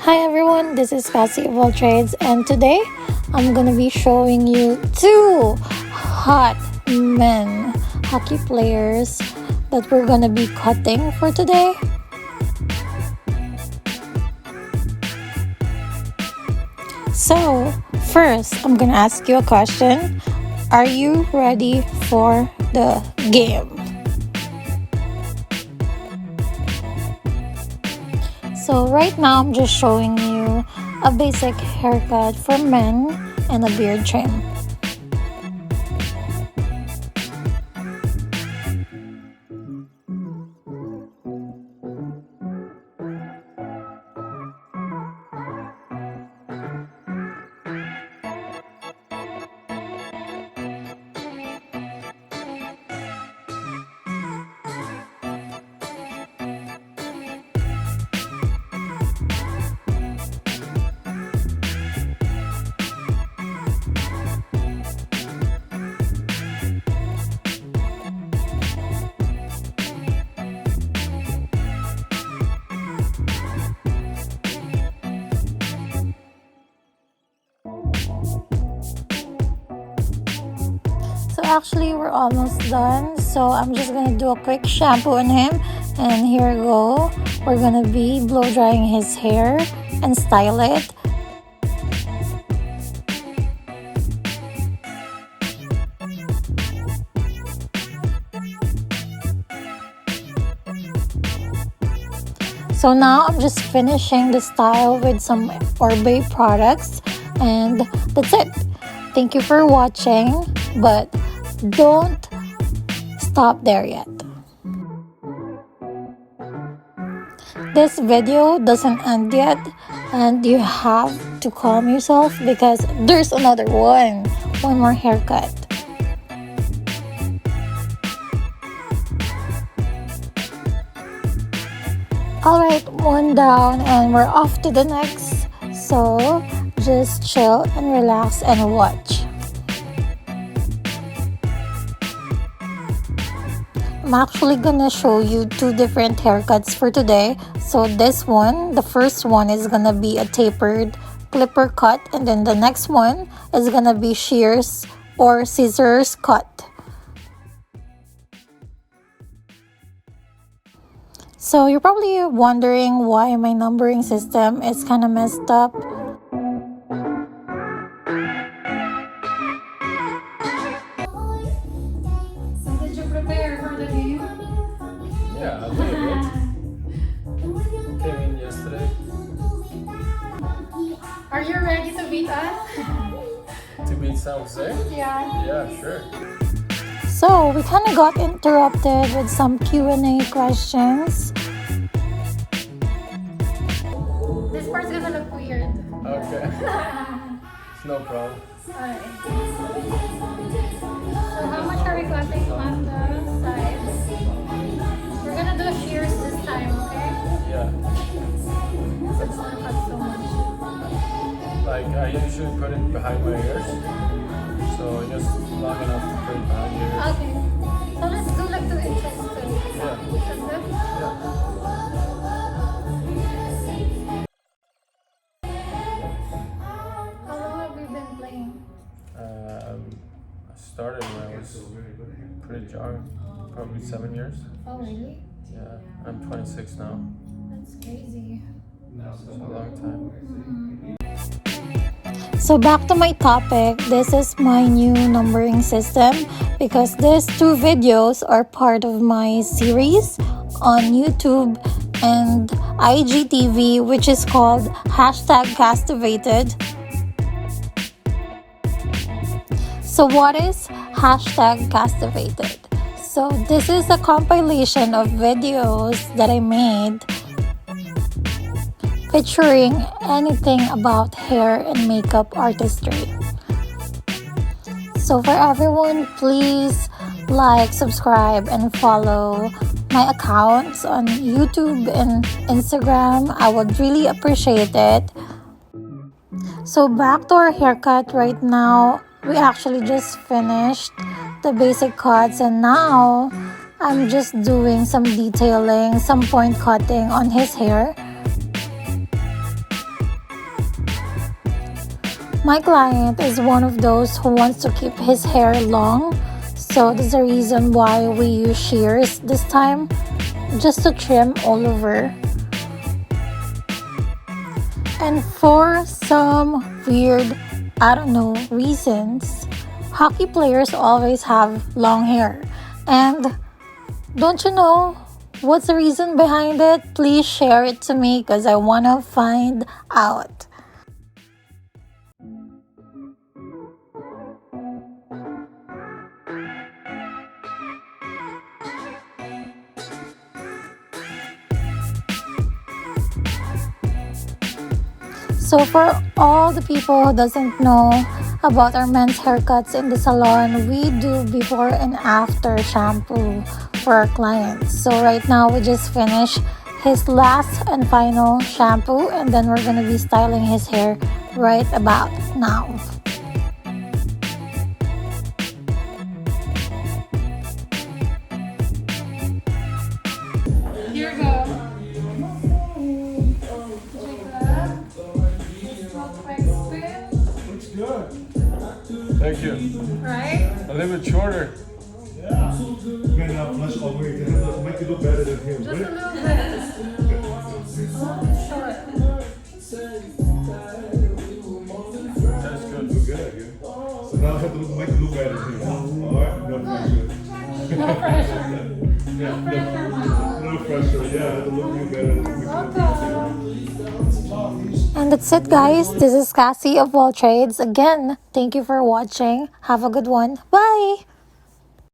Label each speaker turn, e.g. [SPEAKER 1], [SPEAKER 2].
[SPEAKER 1] Hi everyone, this is Cassie of All Trades, and today I'm gonna be showing you two hot men hockey players that we're gonna be cutting for today. So first, I'm gonna ask you a question. Are you ready for the game? So right now, I'm just showing you a basic haircut for men and a beard trim. So actually we're almost done, so I'm just gonna do a quick shampoo on him, and here we go. We're gonna be blow drying his hair and style it. So now I'm just finishing the style with some ORIBE products, and that's it. Thank you for watching, but don't stop there yet. This video doesn't end yet, and you have to calm yourself because there's another one more haircut. Alright, one down and we're off to the next. So just chill and relax and watch. I'm actually gonna show you two different haircuts for today. So this one, the first one is gonna be a tapered clipper cut, and then the next one is gonna be shears or scissors cut. So you're probably wondering why my numbering system is kind of messed up.
[SPEAKER 2] So did you prepare for the game?
[SPEAKER 3] Yeah, a little bit. Came in yesterday.
[SPEAKER 2] Are you ready to beat us?
[SPEAKER 3] To beat San Jose?
[SPEAKER 2] Yeah.
[SPEAKER 3] Yeah, sure.
[SPEAKER 1] So we kind of got interrupted with some Q&A questions.
[SPEAKER 2] This part's gonna look weird.
[SPEAKER 3] Okay. It's no problem.
[SPEAKER 2] Alright. So how much are we cutting on the sides? We're gonna do shears this time, okay?
[SPEAKER 3] Yeah.
[SPEAKER 2] Let's not cut so much.
[SPEAKER 3] Like, I usually put it behind my ears. So just long enough to put it behind your ears.
[SPEAKER 2] Okay. So let's do like 2 inches too.
[SPEAKER 3] Yeah.
[SPEAKER 2] That's good?
[SPEAKER 3] Yeah.
[SPEAKER 2] How long have you been playing?
[SPEAKER 3] I started when I was pretty young, probably 7 years.
[SPEAKER 2] Oh really?
[SPEAKER 3] Yeah, I'm 26 now.
[SPEAKER 2] That's crazy.
[SPEAKER 3] It's a long time.
[SPEAKER 1] So back to my topic, this is my new numbering system because these two videos are part of my series on YouTube and IGTV, which is called #Casstivated. So what is #Casstivated? So this is a compilation of videos that I made featuring anything about hair and makeup artistry. So for everyone, please like, subscribe, and follow my accounts on YouTube and Instagram. I would really appreciate it. So back to our haircut right now. We actually just finished the basic cuts, and now I'm just doing some detailing, some point cutting on his hair. My client is one of those who wants to keep his hair long, so that's the reason why we use shears this time, just to trim all over. And for some weird, I don't know, reasons, hockey players always have long hair. And don't you know what's the reason behind it? Please share it to me because I want to find out. So for all the people who doesn't know about our men's haircuts in the salon, we do before and after shampoo for our clients. So right now we just finished his last and final shampoo, and then we're gonna be styling his hair right about now.
[SPEAKER 2] Here we go.
[SPEAKER 3] Looks good. Thank you.
[SPEAKER 2] Right?
[SPEAKER 3] A little bit shorter.
[SPEAKER 4] Yeah. Man, now flush all the way. It'll make you look better than him.
[SPEAKER 2] Just a
[SPEAKER 4] Right?
[SPEAKER 2] little bit. Short.
[SPEAKER 3] That's good.
[SPEAKER 4] Look good, yeah. So now I have to make you look better than him. All right? No pressure.
[SPEAKER 2] No pressure.
[SPEAKER 4] Yeah,
[SPEAKER 2] No pressure, Mom.
[SPEAKER 4] no pressure. Yeah, I have to look you better.
[SPEAKER 1] And that's it, guys. This is Cassie of All Trades. Again, thank you for watching. Have a good one. Bye!